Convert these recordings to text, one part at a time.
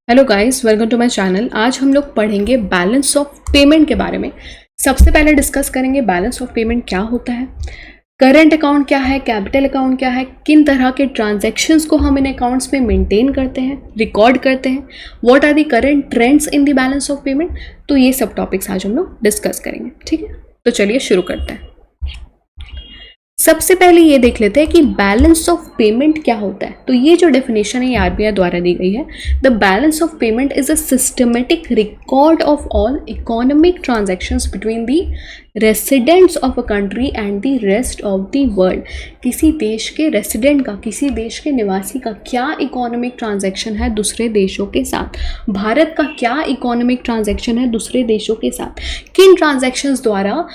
Hello guys, welcome to my channel. आज हम लोग पढ़ेंगे बैलेंस ऑफ पेमेंट के बारे में। सबसे पहले डिस्कस करेंगे बैलेंस ऑफ पेमेंट क्या होता है, करंट अकाउंट क्या है, कैपिटल अकाउंट क्या है, किन तरह के ट्रांजैक्शंस को हम इन अकाउंट्स में मेंटेन करते हैं, रिकॉर्ड करते हैं, what are the current trends in the balance of payment. तो ये सब टॉपिक्स आज हम लोग डिस्कस करेंगे। ठीक है, तो चलिए शुरू करते हैं। सबसे पहले ये देख लेते हैं कि बैलेंस ऑफ पेमेंट क्या होता है। तो ये जो डेफिनेशन है ये आरबीआई द्वारा दी गई है। The balance of payment is a systematic record of all economic transactions between the residents of a country and the rest of the world. किसी देश के रेसिडेंट का, किसी देश के निवासी का क्या इकोनॉमिक ट्रांजैक्शन है दूसरे देशों के साथ, भारत का क्या इकोनॉमिक ट्रांजैक्शन है दूसरे देशों के साथ, किन ट्रांजैक्शंस द्वारा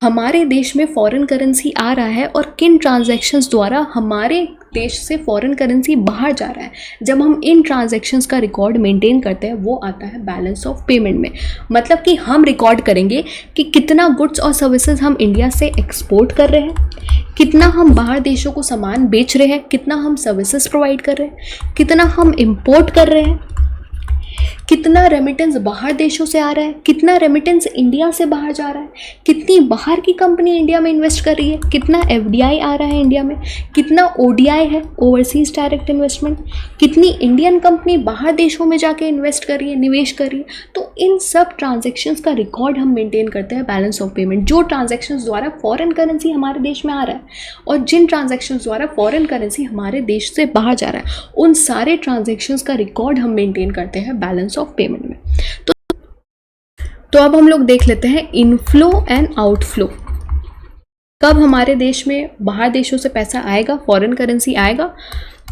हमारे देश में फॉरेन करेंसी आ रहा है और किन ट्रांजैक्शंस द्वारा हमारे देश से फॉरेन करेंसी बाहर जा रहा है। जब हम इन ट्रांजैक्शंस का रिकॉर्ड मेंटेन करते हैं वो आता है बैलेंस ऑफ पेमेंट में। मतलब कि हम रिकॉर्ड करेंगे कि कितना गुड्स और सर्विसेज हम इंडिया से एक्सपोर्ट कर रहे हैं, कितना हम बाहर देशों को सामान बेच रहे हैं, कितना हम सर्विसेज प्रोवाइड कर रहे हैं, कितना हम इम्पोर्ट कर रहे हैं, कितना रेमिटेंस बाहर देशों से आ रहा है, कितना रेमिटेंस इंडिया से बाहर जा रहा है, कितनी बाहर की कंपनी इंडिया में इन्वेस्ट कर रही है, कितना एफडीआई आ रहा है इंडिया में, कितना ओडीआई है, ओवरसीज डायरेक्ट इन्वेस्टमेंट, कितनी इंडियन कंपनी बाहर देशों में जाके इन्वेस्ट कर रही है, निवेश कर रही है। तो इन सब ट्रांजेक्शन्स का रिकॉर्ड हम मेंटेन करते हैं बैलेंस ऑफ पेमेंट। जो ट्रांजेक्शन्स द्वारा फॉरेन करेंसी हमारे देश में आ रहा है और जिन ट्रांजेक्शन्स द्वारा फॉरेन करेंसी हमारे देश से बाहर जा रहा है, उन सारे ट्रांजेक्शन्स का रिकॉर्ड हम मेंटेन करते हैं बैलेंस ऑफ पेमेंट में। तो अब हम लोग देख लेते हैं इनफ्लो एंड आउटफ्लो। कब हमारे देश में बाहर देशों से पैसा आएगा, फॉरेन करेंसी आएगा,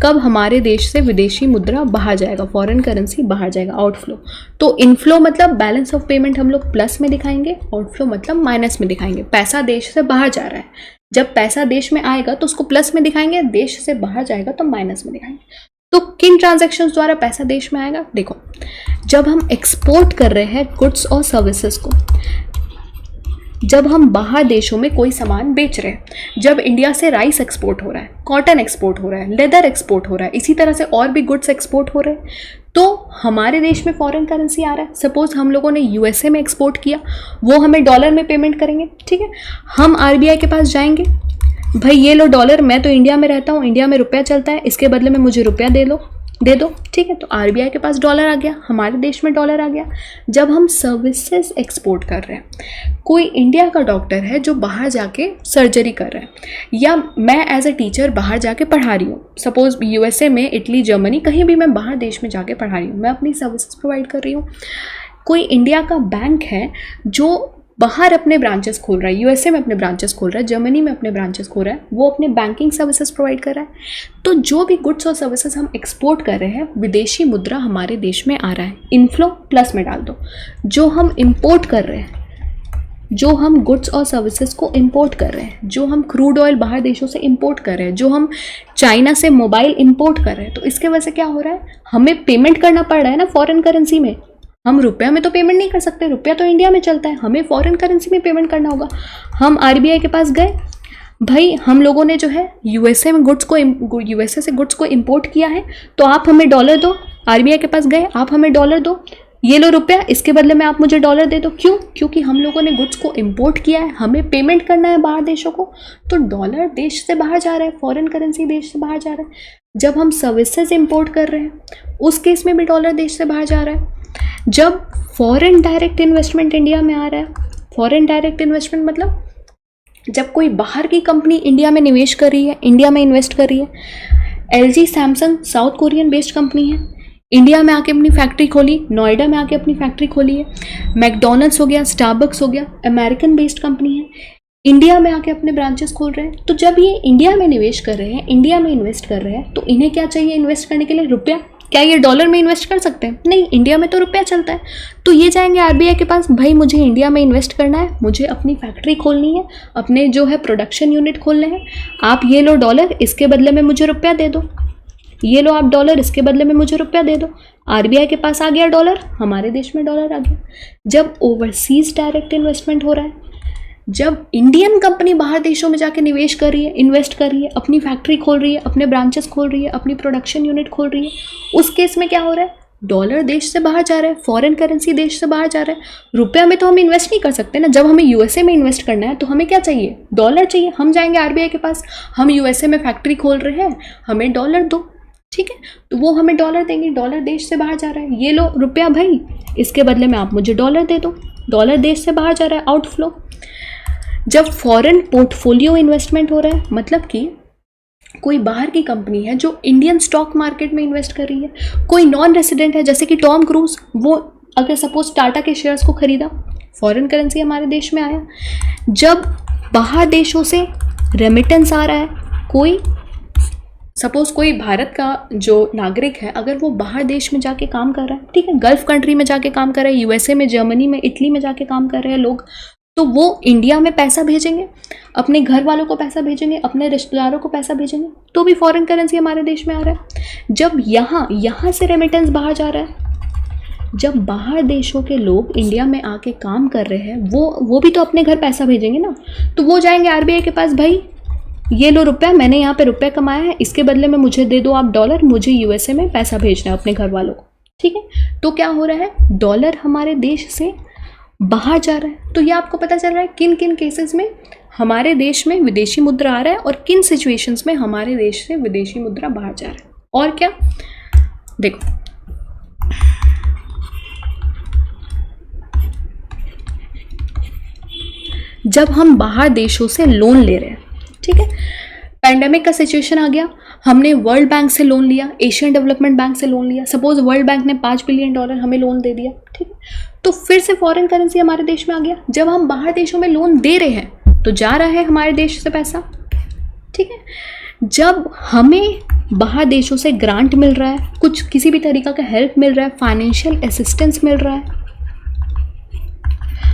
कब हमारे देश से विदेशी मुद्रा बाहर जाएगा, फॉरेन करेंसी बाहर जाएगा, आउटफ्लो। तो इनफ्लो मतलब बैलेंस ऑफ पेमेंट हम लोग प्लस में दिखाएंगे, आउटफ्लो मतलब माइनस में दिखाएंगे। पैसा देश से बाहर जा रहा है, जब पैसा देश में आएगा तो उसको प्लस में दिखाएंगे, देश से बाहर जाएगा तो माइनस में दिखाएंगे। तो किन ट्रांजैक्शंस द्वारा पैसा देश में आएगा? देखो, जब हम एक्सपोर्ट कर रहे हैं गुड्स और सर्विसेज को, जब हम बाहर देशों में कोई सामान बेच रहे हैं, जब इंडिया से राइस एक्सपोर्ट हो रहा है, कॉटन एक्सपोर्ट हो रहा है, लेदर एक्सपोर्ट हो रहा है, इसी तरह से और भी गुड्स एक्सपोर्ट हो रहे हैं, तो हमारे देश में फॉरेन करेंसी आ रहा है। सपोज हम लोगों ने यूएसए में एक्सपोर्ट किया, वो हमें डॉलर में पेमेंट करेंगे। ठीक है, हम आरबीआई के पास जाएंगे, भाई ये लो डॉलर, मैं तो इंडिया में रहता हूँ, इंडिया में रुपया चलता है, इसके बदले में मुझे रुपया दे दो। ठीक है, तो आरबीआई के पास डॉलर आ गया, हमारे देश में डॉलर आ गया। जब हम सर्विसेज एक्सपोर्ट कर रहे हैं, कोई इंडिया का डॉक्टर है जो बाहर जाके सर्जरी कर रहा है, या मैं एज ए टीचर बाहर जाके पढ़ा रही हूँ, सपोज यूएसए में, इटली, जर्मनी, कहीं भी मैं बाहर देश में जाके पढ़ा रही हूँ, मैं अपनी सर्विसेज प्रोवाइड कर रही हूँ। कोई इंडिया का बैंक है जो बाहर अपने ब्रांचेस खोल रहा है, यूएसए में अपने ब्रांचेस खोल रहा है, जर्मनी में अपने ब्रांचेस खोल रहा है, वो अपने बैंकिंग सर्विसेज प्रोवाइड कर रहा है। तो जो भी गुड्स और सर्विसेज हम एक्सपोर्ट कर रहे हैं, विदेशी मुद्रा हमारे देश में आ रहा है, इनफ्लो प्लस में डाल दो। जो हम इंपोर्ट कर रहे हैं, जो हम गुड्स और सर्विसेज को इंपोर्ट कर रहे हैं, जो हम क्रूड ऑयल बाहर देशों से इंपोर्ट कर रहे हैं, जो हम चाइना से मोबाइल इंपोर्ट कर रहे हैं, तो इसके वजह से क्या हो रहा है, हमें पेमेंट करना पड़ रहा है ना फॉरेन करेंसी में। हम रुपया में तो पेमेंट नहीं कर सकते, रुपया तो इंडिया में चलता है, हमें फॉरेन करेंसी में पेमेंट करना होगा। हम आरबीआई के पास गए, भाई हम लोगों ने जो है यूएसए से गुड्स को इंपोर्ट किया है, तो आप हमें डॉलर दो। आरबीआई के पास गए, आप हमें डॉलर दो, ये लो रुपया, इसके बदले में आप मुझे डॉलर दे दो। क्यों? क्योंकि हम लोगों ने गुड्स को इंपोर्ट किया है, हमें पेमेंट करना है बाहर देशों को, तो डॉलर देश से बाहर जा रहा है, फॉरेन करेंसी देश से बाहर जा रहा है। जब हम सर्विसेज इंपोर्ट कर रहे हैं, उस केस में भी डॉलर देश से बाहर जा रहा है। जब फॉरेन डायरेक्ट इन्वेस्टमेंट इंडिया में आ रहा है, फॉरेन डायरेक्ट इन्वेस्टमेंट मतलब जब कोई बाहर की कंपनी इंडिया में निवेश कर रही है, इंडिया में इन्वेस्ट कर रही है। LG, Samsung south Korean based company है, इंडिया में आके अपनी फैक्ट्री खोली, नोएडा में आके अपनी फैक्ट्री खोली है। मैकडोनल्ड्स हो गया, स्टारबक्स हो गया, अमेरिकन बेस्ड कंपनी है, इंडिया में आके अपने ब्रांचेस खोल रहे हैं। तो जब ये इंडिया में निवेश कर रहे हैं, इंडिया में इन्वेस्ट कर रहे हैं, तो इन्हें क्या चाहिए इन्वेस्ट करने के लिए? रुपया। क्या ये डॉलर में इन्वेस्ट कर सकते हैं? नहीं, इंडिया में तो रुपया चलता है। तो ये जाएंगे आरबीआई के पास, भाई मुझे इंडिया में इन्वेस्ट करना है, मुझे अपनी फैक्ट्री खोलनी है, अपने जो है प्रोडक्शन यूनिट खोलने हैं, आप ये लो डॉलर, इसके बदले में मुझे रुपया दे दो। ये लो आप डॉलर, इसके बदले में मुझे रुपया दे दो। आरबीआई के पास आ गया डॉलर, हमारे देश में डॉलर आ गया। जब ओवरसीज डायरेक्ट इन्वेस्टमेंट हो रहा है, जब इंडियन कंपनी बाहर देशों में जाके निवेश कर रही है, इन्वेस्ट कर रही है, अपनी फैक्ट्री खोल रही है, अपने ब्रांचेस खोल रही है, अपनी प्रोडक्शन यूनिट खोल रही है, उस केस में क्या हो रहा है, डॉलर देश से बाहर जा रहा है, फॉरेन करेंसी देश से बाहर जा रहा है। रुपया में तो हम इन्वेस्ट नहीं कर सकते ना। जब हमें यूएसए में इन्वेस्ट करना है तो हमें क्या चाहिए, डॉलर चाहिए। हम जाएंगे आरबीआई के पास, हम यूएसए में फैक्ट्री खोल रहे हैं, हमें डॉलर दो, ठीक है, तो वो हमें डॉलर देंगे। डॉलर देश से बाहर जा रहा है, ये लो रुपया भाई, इसके बदले में आप मुझे डॉलर दे दो। डॉलर देश से बाहर जा रहा है, आउटफ्लो। जब फॉरेन पोर्टफोलियो इन्वेस्टमेंट हो रहा है, मतलब कि कोई बाहर की कंपनी है जो इंडियन स्टॉक मार्केट में इन्वेस्ट कर रही है, कोई नॉन रेसिडेंट है जैसे कि टॉम क्रूज, वो अगर सपोज टाटा के शेयर्स को खरीदा, फॉरेन करेंसी हमारे देश में आया। जब बाहर देशों से रेमिटेंस आ रहा है, कोई सपोज कोई भारत का जो नागरिक है अगर वो बाहर देश में जाके काम कर रहा है, ठीक है, गल्फ कंट्री में जाके काम कर रहा है, यूएसए में, जर्मनी में, इटली में जाके काम कर रहे हैं लोग, तो वो इंडिया में पैसा भेजेंगे, अपने घर वालों को पैसा भेजेंगे, अपने रिश्तेदारों को पैसा भेजेंगे, तो भी फॉरेन करेंसी हमारे देश में आ रहा है। जब यहाँ से रेमिटेंस बाहर जा रहा है, जब बाहर देशों के लोग इंडिया में आके काम कर रहे हैं, वो भी तो अपने घर पैसा भेजेंगे ना, तो वो जाएंगे आरबीआई के पास, भाई ये लो रुपया, मैंने यहाँ पे रुपया कमाया है, इसके बदले में मुझे दे दो आप डॉलर, मुझे यूएसए में पैसा भेजना है अपने घर वालों को, ठीक है। तो क्या हो रहा है, डॉलर हमारे देश से बाहर जा रहा है। तो ये आपको पता चल रहा है किन किन केसेस में हमारे देश में विदेशी मुद्रा आ रहा है और किन सिचुएशंस में हमारे देश से विदेशी मुद्रा बाहर जा रहा है। और क्या, देखो जब हम बाहर देशों से लोन ले रहे हैं, ठीक है, पैंडेमिक का सिचुएशन आ गया, हमने वर्ल्ड बैंक से लोन लिया, एशियन डेवलपमेंट बैंक से लोन लिया, सपोज वर्ल्ड बैंक ने $5 बिलियन हमें लोन दे दिया, ठीक है, तो फिर से फॉरेन करेंसी हमारे देश में आ गया। जब हम बाहर देशों में लोन दे रहे हैं तो जा रहा है हमारे देश से पैसा, ठीक है। जब हमें बाहर देशों से ग्रांट मिल रहा है, कुछ किसी भी तरीका का हेल्प मिल रहा है, फाइनेंशियल असिस्टेंस मिल रहा है,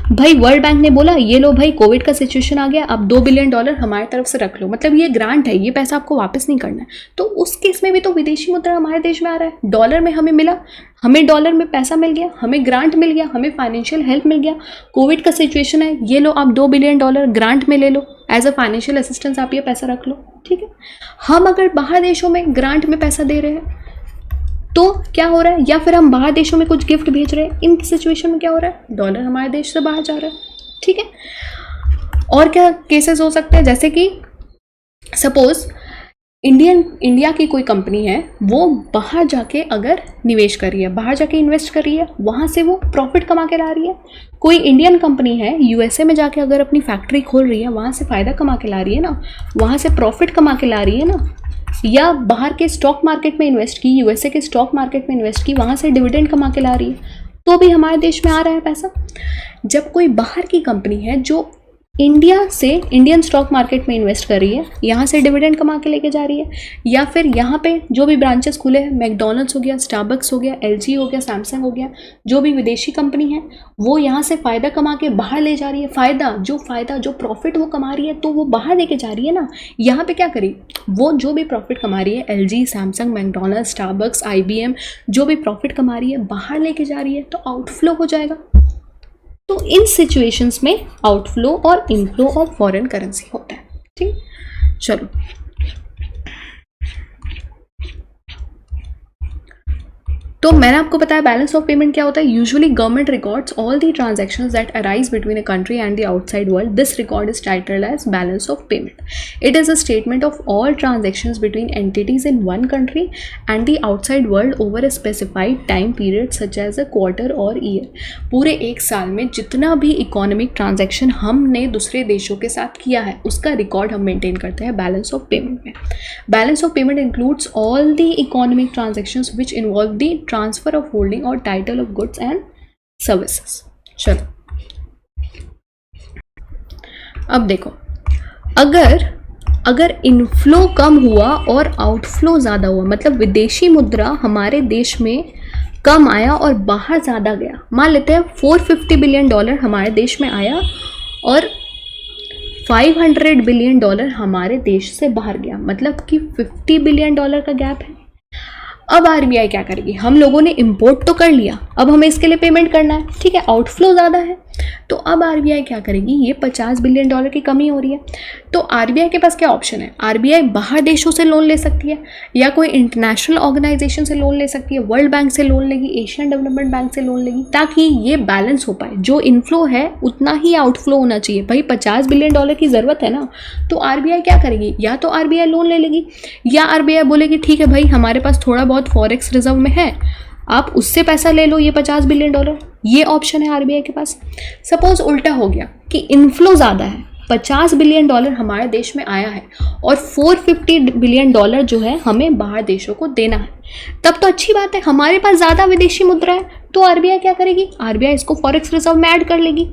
भाई वर्ल्ड बैंक ने बोला ये लो भाई कोविड का सिचुएशन आ गया, अब $2 बिलियन हमारी तरफ से रख लो, मतलब ये ग्रांट है, ये पैसा आपको वापस नहीं करना है, तो उस केस में भी तो विदेशी मुद्रा हमारे देश में आ रहा है। डॉलर में हमें मिला, हमें डॉलर में पैसा मिल गया, हमें ग्रांट मिल गया, हमें फाइनेंशियल हेल्प मिल गया, कोविड का सिचुएशन है, ये लो आप $2 बिलियन ग्रांट में ले लो, एज अ फाइनेंशियल असिस्टेंस आप ये पैसा रख लो, ठीक है। हम अगर बाहर देशों में ग्रांट में पैसा दे रहे हैं तो क्या हो रहा है, या फिर हम बाहर देशों में कुछ गिफ्ट भेज रहे हैं, इन सिचुएशन में क्या हो रहा है, डॉलर हमारे देश से बाहर जा रहा है, ठीक है। और क्या केसेस हो सकते हैं, जैसे कि सपोज इंडिया की कोई कंपनी है, वो बाहर जाके अगर निवेश कर रही है, बाहर जाके इन्वेस्ट कर रही है, वहाँ से वो प्रॉफिट कमा के ला रही है। कोई इंडियन कंपनी है यूएसए में जाके अगर अपनी फैक्ट्री खोल रही है, वहाँ से फ़ायदा कमा के ला रही है ना, वहाँ से प्रॉफिट कमा के ला रही है ना, या बाहर के स्टॉक मार्केट में इन्वेस्ट की, यूएसए के स्टॉक मार्केट में इन्वेस्ट की, वहाँ से डिविडेंड कमा के ला रही है, तो भी हमारे देश में आ रहा है पैसा। जब कोई बाहर की कंपनी है जो इंडिया से इंडियन स्टॉक मार्केट में इन्वेस्ट कर रही है, यहाँ से डिविडेंड कमा के लेके जा रही है, या फिर यहाँ पे जो भी ब्रांचेस खुले हैं, मैकडॉनल्ड्स हो गया, स्टारबक्स हो गया, एलजी हो गया, सैमसंग हो गया, जो भी विदेशी कंपनी है वो यहाँ से फ़ायदा कमा के बाहर ले जा रही है। फ़ायदा जो प्रॉफिट वो कमा रही है तो वो बाहर लेके जा रही है ना। यहाँ पे क्या करी, वो जो भी प्रॉफिट कमा रही है, LG, Samsung, McDonald's, Starbucks, IBM, जो भी प्रॉफिट कमा रही है बाहर लेके जा रही है, तो आउटफ्लो हो जाएगा। तो इन सिचुएशंस में आउटफ्लो और इनफ्लो ऑफ फॉरेन करेंसी होता है, ठीक। चलो तो मैंने आपको बताया बैलेंस ऑफ पेमेंट क्या होता है। Usually government records all the transactions that arise between a country and the outside world. This record is titled as balance of payment. It is a statement of all transactions between entities in one country and the outside world over a specified time period such as a quarter or year. पूरे एक साल में जितना भी economic transaction हमने दूसरे देशों के साथ किया है उसका रिकॉर्ड हम मेंटेन करते हैं बैलेंस ऑफ पेमेंट में. Balance of payment includes all the economic transactions which involve the transfer of holding और title of goods and services. चलो अब देखो, अगर इनफ्लो कम हुआ और आउटफ्लो ज़्यादा हुआ, मतलब विदेशी मुद्रा हमारे देश में कम आया और बाहर ज़्यादा गया. मान लेते हैं $450 बिलियन हमारे देश में आया और $500 बिलियन हमारे देश से बाहर गया, मतलब कि $50 बिलियन का गैप है. अब आरबीआई क्या करेगी, हम लोगों ने इंपोर्ट तो कर लिया अब हमें इसके लिए पेमेंट करना है, ठीक है, आउटफ्लो ज़्यादा है। तो अब आरबीआई क्या करेगी, ये $50 बिलियन की कमी हो रही है, तो आरबीआई के पास क्या ऑप्शन है, आरबीआई बाहर देशों से लोन ले सकती है या कोई इंटरनेशनल ऑर्गेनाइजेशन से लोन ले सकती है, वर्ल्ड बैंक से लोन लेगी, एशियन डेवलपमेंट बैंक से लोन लेगी, ताकि ये बैलेंस हो पाए। जो इनफ्लो है उतना ही आउटफ्लो होना चाहिए। भाई $50 बिलियन की ज़रूरत है ना, तो आरबीआई क्या करेगी, या तो आरबीआई लोन ले लेगी या आरबीआई बोलेगी ठीक है भाई हमारे पास थोड़ा बहुत फॉरेक्स रिजर्व में है, आप उससे पैसा ले लो, ये $50 बिलियन, ये ऑप्शन है आरबीआई के पास। सपोज उल्टा हो गया कि इनफ्लो ज़्यादा है, $50 बिलियन हमारे देश में आया है और $450 बिलियन जो है हमें बाहर देशों को देना है, तब तो अच्छी बात है, हमारे पास ज़्यादा विदेशी मुद्रा है, तो आरबीआई क्या करेगी, आरबीआई इसको फॉरेक्स रिजर्व में ऐड कर लेगी।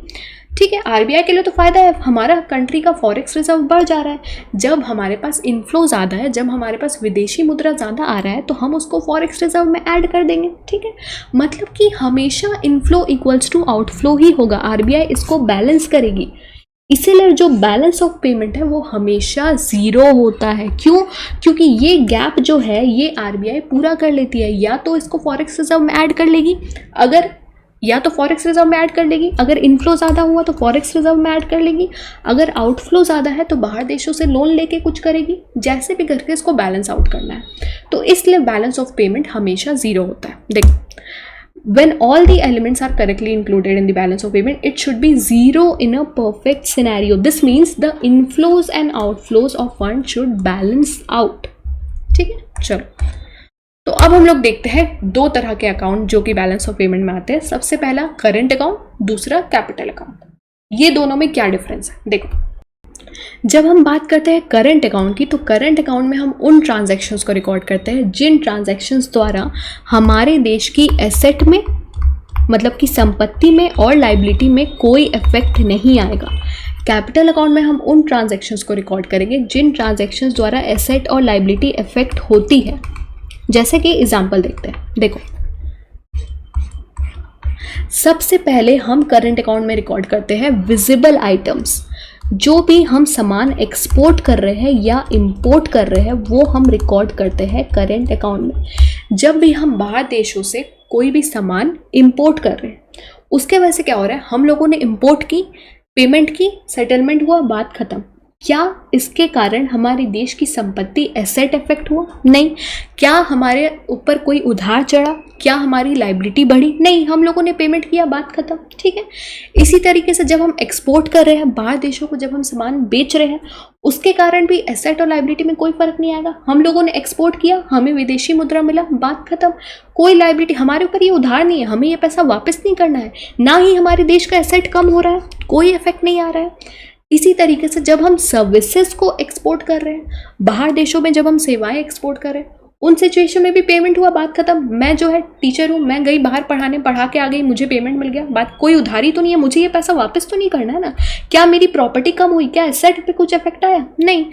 ठीक है, आरबीआई के लिए तो फ़ायदा है, हमारा कंट्री का फॉरेक्स रिजर्व बढ़ जा रहा है। जब हमारे पास इनफ्लो ज़्यादा है, जब हमारे पास विदेशी मुद्रा ज़्यादा आ रहा है, तो हम उसको फॉरेक्स रिजर्व में ऐड कर देंगे। ठीक है, मतलब कि हमेशा इनफ्लो इक्वल्स टू आउटफ्लो ही होगा, आरबीआई इसको बैलेंस करेगी। इसीलिए जो बैलेंस ऑफ पेमेंट है वो हमेशा ज़ीरो होता है। क्यों? क्योंकि ये गैप जो है ये आरबीआई पूरा कर लेती है, या तो इसको फॉरेक्स रिजर्व में ऐड कर लेगी, अगर इनफ्लो ज़्यादा हुआ तो फॉरेक्स रिजर्व में ऐड कर लेगी, अगर आउटफ्लो ज़्यादा है तो बाहर देशों से लोन लेके कुछ करेगी, जैसे भी करके इसको बैलेंस आउट करना है। तो इसलिए बैलेंस ऑफ पेमेंट हमेशा ज़ीरो होता है। देखो, when all the elements are correctly included in the balance of payment, it should be zero in a perfect scenario. This means the inflows and outflows of fund should balance out. ठीक है, चलो तो अब हम लोग देखते हैं दो तरह के अकाउंट जो कि बैलेंस ऑफ पेमेंट में आते हैं। सबसे पहला करंट अकाउंट, दूसरा कैपिटल अकाउंट। ये दोनों में क्या डिफरेंस है, देखो, जब हम बात करते हैं करंट अकाउंट की, तो करंट अकाउंट में हम उन ट्रांजैक्शंस को रिकॉर्ड करते हैं जिन ट्रांजैक्शंस द्वारा हमारे देश की एसेट में, मतलब कि संपत्ति में और लाइबिलिटी में कोई इफेक्ट नहीं आएगा। कैपिटल अकाउंट में हम उन ट्रांजैक्शंस को रिकॉर्ड करेंगे जिन ट्रांजैक्शंस द्वारा एसेट और लाइबिलिटी इफेक्ट होती है। जैसे कि एग्जांपल देखते हैं, देखो, सबसे पहले हम करंट अकाउंट में रिकॉर्ड करते हैं विजिबल आइटम्स। जो भी हम सामान एक्सपोर्ट कर रहे हैं या इंपोर्ट कर रहे हैं वो हम रिकॉर्ड करते हैं करंट अकाउंट में। जब भी हम बाहर देशों से कोई भी सामान इंपोर्ट कर रहे हैं, उसके वजह से क्या हो रहा है, हम लोगों ने इंपोर्ट की, पेमेंट की, सेटलमेंट हुआ, बात खत्म। क्या इसके कारण हमारे देश की संपत्ति एसेट इफेक्ट हुआ? नहीं। क्या हमारे ऊपर कोई उधार चढ़ा? क्या हमारी लाइबिलिटी बढ़ी? नहीं, हम लोगों ने पेमेंट किया, बात खत्म। ठीक है, इसी तरीके से जब हम एक्सपोर्ट कर रहे हैं बाहर देशों को, जब हम सामान बेच रहे हैं, उसके कारण भी एसेट और लाइबिलिटी में कोई फर्क नहीं आएगा। हम लोगों ने एक्सपोर्ट किया, हमें विदेशी मुद्रा मिला, बात खत्म। कोई लाइबिलिटी, हमारे ऊपर ये उधार नहीं है, हमें ये पैसा वापस नहीं करना है, ना ही हमारे देश का एसेट कम हो रहा है, कोई इफेक्ट नहीं आ रहा है। इसी तरीके से जब हम सर्विसेज को एक्सपोर्ट कर रहे हैं बाहर देशों में, जब हम सेवाएं एक्सपोर्ट कर रहे हैं, उन सिचुएशन में भी पेमेंट हुआ, बात खत्म। मैं जो है टीचर हूँ, मैं गई बाहर पढ़ाने, पढ़ा के आ गई, मुझे पेमेंट मिल गया, बात, कोई उधारी तो नहीं है, मुझे ये पैसा वापस तो नहीं करना है ना। क्या मेरी प्रॉपर्टी कम हुई? क्या एसेट पे कुछ इफेक्ट आया? नहीं।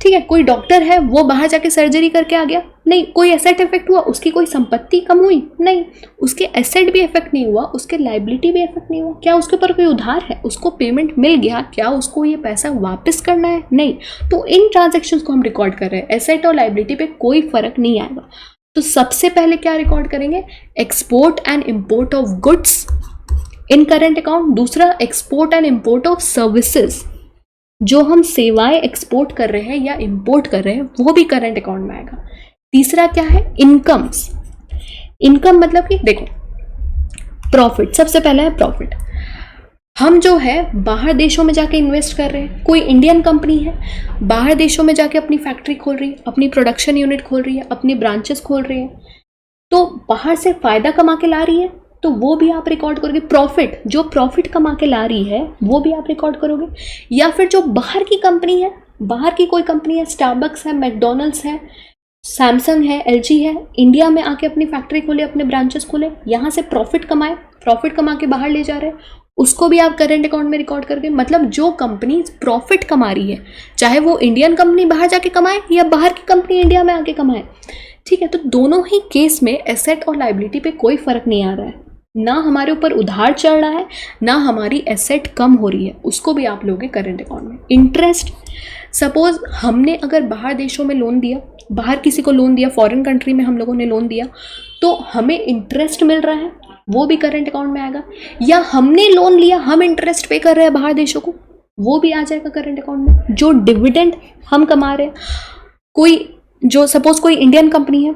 ठीक है, कोई डॉक्टर है वो बाहर जाके सर्जरी करके आ गया, नहीं, कोई एसेट इफेक्ट हुआ? उसकी कोई संपत्ति कम हुई? नहीं, उसके एसेट भी इफेक्ट नहीं हुआ, उसके लाइबिलिटी भी इफेक्ट नहीं हुआ। क्या उसके ऊपर कोई उधार है? उसको पेमेंट मिल गया, क्या उसको ये पैसा वापस करना है? नहीं। तो इन ट्रांजैक्शंस को हम रिकॉर्ड कर रहे हैं, एसेट और लाइबिलिटी पे कोई फर्क नहीं आएगा। तो सबसे पहले क्या रिकॉर्ड करेंगे? Export and import of goods in current account. दूसरा, export and import of services, जो हम सेवाएं एक्सपोर्ट कर रहे हैं या इंपोर्ट कर रहे हैं वो भी करंट अकाउंट में आएगा। तीसरा क्या है? इनकम्स। इनकम मतलब कि देखो, प्रॉफिट, सबसे पहला है प्रॉफिट। हम जो है बाहर देशों में जाके इन्वेस्ट कर रहे हैं, कोई इंडियन कंपनी है बाहर देशों में जाके अपनी फैक्ट्री खोल रही है, अपनी प्रोडक्शन यूनिट खोल रही है, अपनी ब्रांचेस खोल रही है, तो बाहर से फायदा कमा के ला रही है, तो वो भी आप रिकॉर्ड करोगे। प्रॉफिट, जो प्रॉफिट कमा के ला रही है वो भी आप रिकॉर्ड करोगे। या फिर जो बाहर की कंपनी है, बाहर की कोई कंपनी है, स्टारबक्स है, मैकडोनल्ड्स है, सैमसंग है, एलजी है, इंडिया में आके अपनी फैक्ट्री खोले, अपने ब्रांचेस खोले, यहाँ से प्रॉफिट कमाए, प्रॉफिट कमा के बाहर ले जा रहे हैं, उसको भी आप करंट अकाउंट में रिकॉर्ड करके। मतलब जो कंपनी प्रॉफिट कमा रही है, चाहे वो इंडियन कंपनी बाहर जाके कमाए या बाहर की कंपनी इंडिया में आके कमाए, ठीक है, तो दोनों ही केस में एसेट और लाइबिलिटी पे कोई फर्क नहीं आ रहा है, ना हमारे ऊपर उधार चढ़ रहा है, ना हमारी एसेट कम हो रही है, उसको भी आप लोगे करंट अकाउंट में। इंटरेस्ट, सपोज हमने अगर बाहर देशों में लोन दिया, बाहर किसी को लोन दिया, फॉरेन कंट्री में हम लोगों ने लोन दिया, तो हमें इंटरेस्ट मिल रहा है, वो भी करंट अकाउंट में आएगा। या हमने लोन लिया, हम इंटरेस्ट पे कर रहे हैं बाहर देशों को, वो भी आ जाएगा करंट अकाउंट में। जो डिविडेंड हम कमा रहे हैं, कोई जो सपोज कोई इंडियन कंपनी है,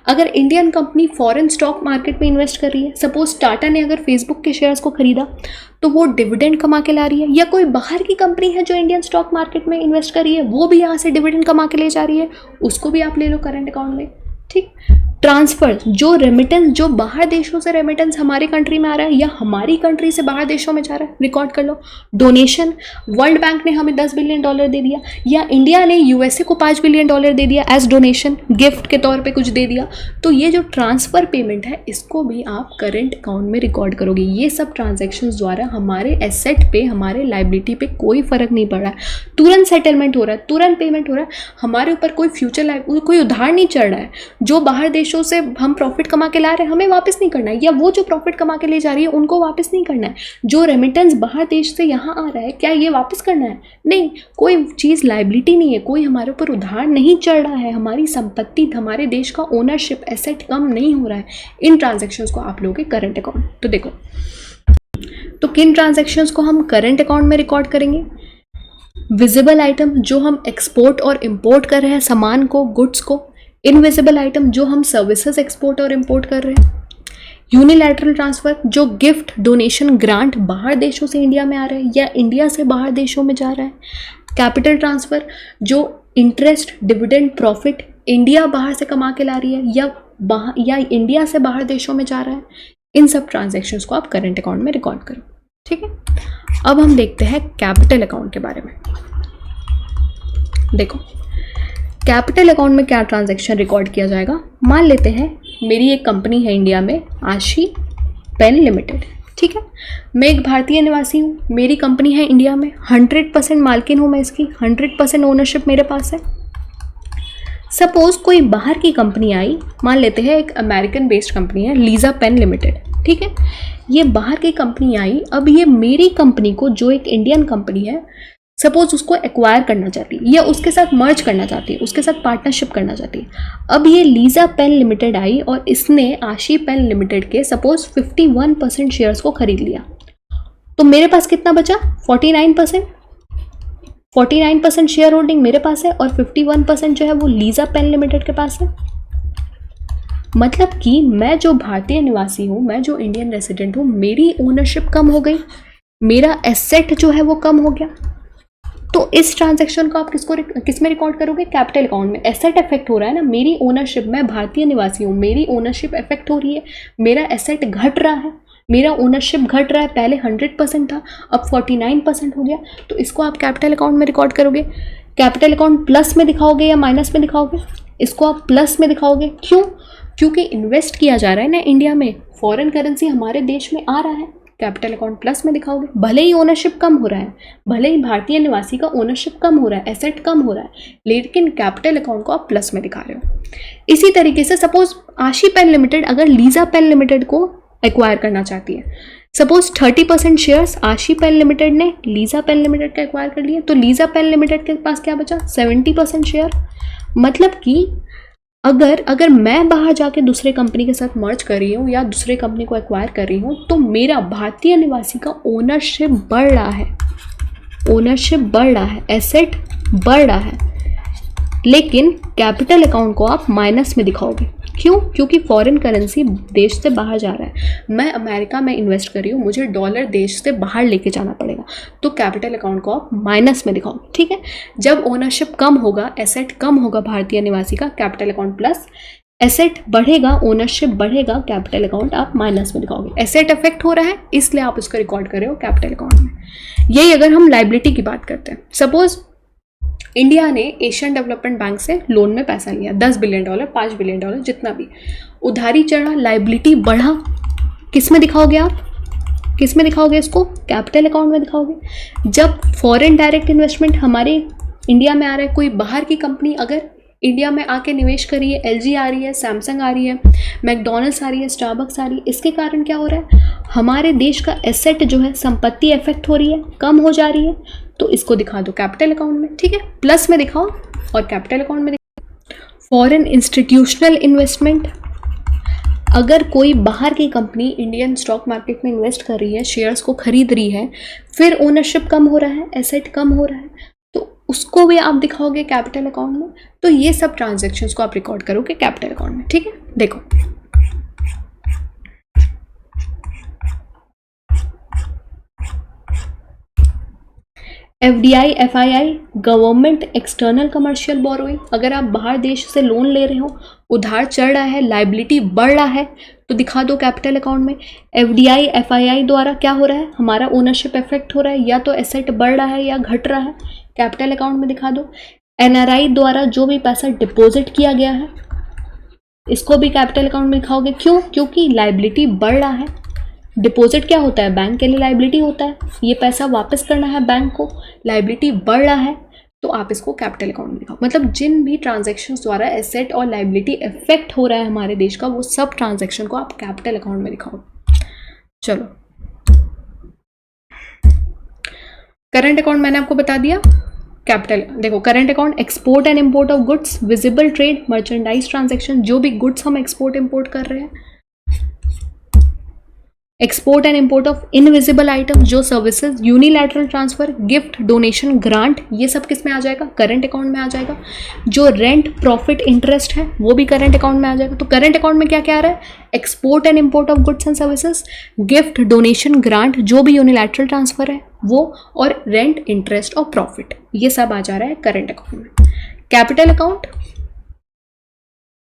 अगर Indian company foreign stock market में इन्वेस्ट कर रही है, सपोज टाटा ने अगर फेसबुक के शेयर्स को खरीदा तो वो डिविडेंड कमा के ला रही है। या कोई बाहर की कंपनी है जो इंडियन स्टॉक मार्केट में इन्वेस्ट कर रही है, वो भी यहाँ से डिविडेंड कमा के ले जा रही है, उसको भी आप ले लो करंट अकाउंट में। ठीक। ट्रांसफर, जो रेमिटेंस, जो बाहर देशों से रेमिटेंस हमारी कंट्री में आ रहा है या हमारी कंट्री से बाहर देशों में जा रहा है, रिकॉर्ड कर लो। डोनेशन, वर्ल्ड बैंक ने हमें $10 बिलियन दे दिया, या इंडिया ने यूएसए को $5 बिलियन दे दिया एज डोनेशन, गिफ्ट के तौर पे कुछ दे दिया, तो ये जो ट्रांसफर पेमेंट है इसको भी आप करंट अकाउंट में रिकॉर्ड करोगे। ये सब ट्रांजेक्शन्स द्वारा हमारे एसेट पे, हमारे लाइबिलिटी पे कोई फर्क नहीं पड़ रहा है, तुरंत सेटलमेंट हो रहा है, तुरंत पेमेंट हो रहा है, हमारे ऊपर कोई फ्यूचर कोई उधार नहीं चढ़ रहा है। जो बाहर देशों से हम प्रॉफिट कमा के ला रहे हैं हमें वापस नहीं करना है, या वो जो प्रॉफिट कमा के ले जा रही है उनको वापस नहीं करना है। जो रेमिटेंस बाहर देश से यहाँ आ रहा है, क्या ये वापस करना है? नहीं, कोई चीज़ लाइबिलिटी नहीं है, कोई हमारे ऊपर उधार नहीं चढ़ रहा है, हमारी संपत्ति, हमारे देश का ओनरशिप, एसेट कम नहीं हो रहा है। इन ट्रांजेक्शन्स को आप लोगे करंट अकाउंट। तो देखो, तो किन ट्रांजेक्शन्स को हम करंट अकाउंट में रिकॉर्ड करेंगे? विजिबल आइटम, जो हम एक्सपोर्ट और इंपोर्ट कर रहे हैं सामान को, गुड्स को। इनविजिबल आइटम, जो हम सर्विसेज एक्सपोर्ट और इंपोर्ट कर रहे हैं। यूनिलैटरल ट्रांसफर, जो गिफ्ट, डोनेशन, ग्रांट बाहर देशों से इंडिया में आ रहा है या इंडिया से बाहर देशों में जा रहा है। कैपिटल ट्रांसफर, जो इंटरेस्ट, डिविडेंड, प्रॉफिट इंडिया बाहर से कमा के ला रही है या इंडिया से बाहर देशों में जा रहा है। इन सब ट्रांजेक्शन्स को आप करंट अकाउंट में रिकॉर्ड करो। ठीक है, अब हम देखते हैं कैपिटल अकाउंट के बारे में। देखो, कैपिटल अकाउंट में क्या ट्रांजैक्शन रिकॉर्ड किया जाएगा। मान लेते हैं मेरी एक कंपनी है इंडिया में, आशी पेन लिमिटेड। ठीक है, मैं एक भारतीय निवासी हूँ, मेरी कंपनी है इंडिया में, 100% मालकिन हूँ मैं इसकी, 100% ओनरशिप मेरे पास है। सपोज कोई बाहर की कंपनी आई, मान लेते हैं एक अमेरिकन बेस्ड कंपनी है, लीजा पेन लिमिटेड। ठीक है, ये बाहर की कंपनी आई, अब ये मेरी कंपनी को, जो एक इंडियन कंपनी है, सपोज उसको एक्वायर करना चाहती है या उसके साथ मर्ज करना चाहती है, उसके साथ पार्टनरशिप करना चाहती है। अब ये लीजा पेन लिमिटेड आई और इसने आशी पेन लिमिटेड के सपोज 51% शेयर्स को खरीद लिया, तो मेरे पास कितना बचा? 49% शेयर होल्डिंग मेरे पास है और 51% जो है वो लीजा पेन लिमिटेड के पास है। मतलब कि मैं जो भारतीय निवासी हूँ, मैं जो इंडियन रेसिडेंट हूँ, मेरी ओनरशिप कम हो गई, मेरा एसेट जो है वो कम हो गया। तो इस ट्रांजैक्शन को आप किस में रिकॉर्ड करोगे? कैपिटल अकाउंट में। एसेट इफेक्ट हो रहा है ना, मेरी ओनरशिप, मैं भारतीय निवासी हूँ, मेरी ओनरशिप इफेक्ट हो रही है, मेरा एसेट घट रहा है, मेरा ओनरशिप घट रहा है, पहले 100% था, अब 49% हो गया, तो इसको आप कैपिटल अकाउंट में रिकॉर्ड करोगे। कैपिटल अकाउंट प्लस में दिखाओगे या माइनस में दिखाओगे? इसको आप प्लस में दिखाओगे। क्यों? क्योंकि इन्वेस्ट किया जा रहा है ना इंडिया में, फॉरेन करेंसी हमारे देश में आ रहा है, कैपिटल अकाउंट प्लस में दिखाओगे। भले ही ओनरशिप कम हो रहा है, भले ही भारतीय निवासी का ओनरशिप कम हो रहा है, एसेट कम हो रहा है, लेकिन कैपिटल अकाउंट को आप प्लस में दिखा रहे हो। इसी तरीके से सपोज आशी पेन लिमिटेड अगर लीजा पेन लिमिटेड को एक्वायर करना चाहती है, सपोज 30% शेयर्स आशी पेन लिमिटेड ने लीजा पेन लिमिटेड का एक्वायर कर लिए, तो लीजा पेन लिमिटेड के पास क्या बचा? 70% शेयर। मतलब कि अगर मैं बाहर जाके दूसरे कंपनी के साथ मर्ज कर रही हूँ या दूसरे कंपनी को एक्वायर कर रही हूँ, तो मेरा भारतीय निवासी का ओनरशिप बढ़ रहा है, ओनरशिप बढ़ रहा है, एसेट बढ़ रहा है, लेकिन कैपिटल अकाउंट को आप माइनस में दिखाओगे। क्यों? क्योंकि फॉरेन करेंसी देश से बाहर जा रहा है, मैं अमेरिका में इन्वेस्ट कर रही हूँ, मुझे डॉलर देश से बाहर लेके जाना पड़ेगा, तो कैपिटल अकाउंट को आप माइनस में दिखाओगे। ठीक है, जब ओनरशिप कम होगा, एसेट कम होगा भारतीय निवासी का, कैपिटल अकाउंट प्लस, एसेट बढ़ेगा, ओनरशिप बढ़ेगा, कैपिटल अकाउंट आप माइनस में दिखाओगे। एसेट इफेक्ट हो रहा है इसलिए आप उसको रिकॉर्ड कर रहे हो कैपिटल अकाउंट में। यही अगर हम लाइबिलिटी की बात करते हैं, सपोज इंडिया ने एशियन डेवलपमेंट बैंक से लोन में पैसा लिया, $10 बिलियन, $5 बिलियन, जितना भी, उधारी चढ़ा, लाइबिलिटी बढ़ा, किस में दिखाओगे आप? किस में दिखाओगे इसको? कैपिटल अकाउंट में दिखाओगे। जब फॉरेन डायरेक्ट इन्वेस्टमेंट हमारे इंडिया में आ रहा है, कोई बाहर की कंपनी अगर इंडिया में आके निवेश कर रही है, LG आ रही है, सैमसंग आ रही है, मैकडोनल्ड्स आ रही है, स्टारबक्स आ रही है, इसके कारण क्या हो रहा है? हमारे देश का एसेट जो है, संपत्ति इफेक्ट हो रही है, कम हो जा रही है, तो इसको दिखा दो कैपिटल अकाउंट में। ठीक है, प्लस में दिखाओ और कैपिटल अकाउंट में दिखाओ। फॉरेन इंस्टीट्यूशनल इन्वेस्टमेंट, अगर कोई बाहर की कंपनी इंडियन स्टॉक मार्केट में इन्वेस्ट कर रही है, शेयर्स को खरीद रही है, फिर ओनरशिप कम हो रहा है, एसेट कम हो रहा है, तो उसको भी आप दिखाओगे कैपिटल अकाउंट में। तो ये सब ट्रांजेक्शन्स को आप रिकॉर्ड करोगे कैपिटल अकाउंट में, ठीक है। देखो FDI, FII, government external commercial borrowing. अगर आप बाहर देश से लोन ले रहे हो, उधार चढ़ रहा है, लाइबिलिटी बढ़ रहा है, तो दिखा दो कैपिटल अकाउंट में। FDI, FII द्वारा क्या हो रहा है, हमारा ओनरशिप इफेक्ट हो रहा है, या तो एसेट बढ़ रहा है या घट रहा है, कैपिटल अकाउंट में दिखा दो। NRI द्वारा जो भी पैसा डिपॉजिट किया गया है, इसको भी कैपिटल अकाउंट में दिखाओगे। क्यों? क्योंकि लाइबिलिटी बढ़ रहा है। डिपॉजिट क्या होता है, बैंक के लिए लाइबिलिटी होता है, ये पैसा वापस करना है बैंक को, लाइबिलिटी बढ़ रहा है, तो आप इसको कैपिटल अकाउंट में दिखाओ। मतलब जिन भी ट्रांजैक्शंस द्वारा एसेट और लाइबिलिटी इफेक्ट हो रहा है हमारे देश का, वो सब ट्रांजैक्शन को आप कैपिटल अकाउंट में दिखाओ। चलो, करंट अकाउंट मैंने आपको बता दिया। कैपिटल देखो, current account export and import of goods, visible trade, merchandise transaction, जो भी गुड्स हम एक्सपोर्ट इंपोर्ट कर रहे हैं, export and import of invisible item, जो services, unilateral transfer, gift, donation, grant, ये सब किस में आ जाएगा, करंट अकाउंट में आ जाएगा। जो रेंट, प्रॉफिट, इंटरेस्ट है, वो भी करंट अकाउंट में आ जाएगा। तो करंट अकाउंट में क्या क्या आ रहा है, export and import of goods and services, gift, donation, grant, जो भी यूनिलैटरल ट्रांसफर है वो, और रेंट, इंटरेस्ट और प्रॉफिट, ये सब आ जा रहा है करंट अकाउंट में। कैपिटल अकाउंट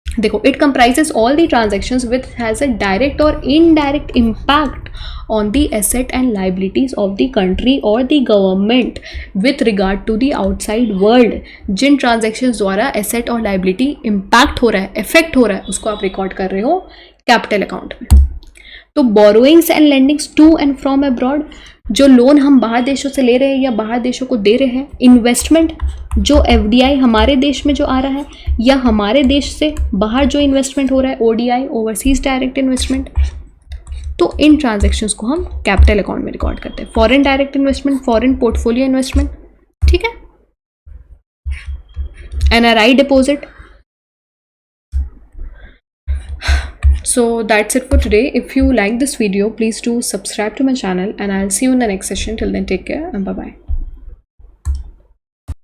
देखो, it comprises all the transactions which has a direct और indirect impact on the asset and liabilities of the country or the government with regard to the outside world। जिन transactions द्वारा asset और liability impact हो रहा है, effect हो रहा है, उसको आप रिकॉर्ड कर रहे हो कैपिटल अकाउंट में। तो borrowings and lendings to and from abroad, जो लोन हम बाहर देशों से ले रहे हैं या बाहर देशों को दे रहे हैं। इन्वेस्टमेंट, जो FDI हमारे देश में जो आ रहा है, या हमारे देश से बाहर जो इन्वेस्टमेंट हो रहा है, ODI, ओवरसीज डायरेक्ट इन्वेस्टमेंट, तो इन ट्रांजैक्शंस को हम कैपिटल अकाउंट में रिकॉर्ड करते हैं। Foreign direct investment, foreign portfolio investment, ठीक है। NRI deposit. So that's it for today. If you like this video, please do subscribe to my channel and I'll see you in the next session. Till then, take care and bye bye.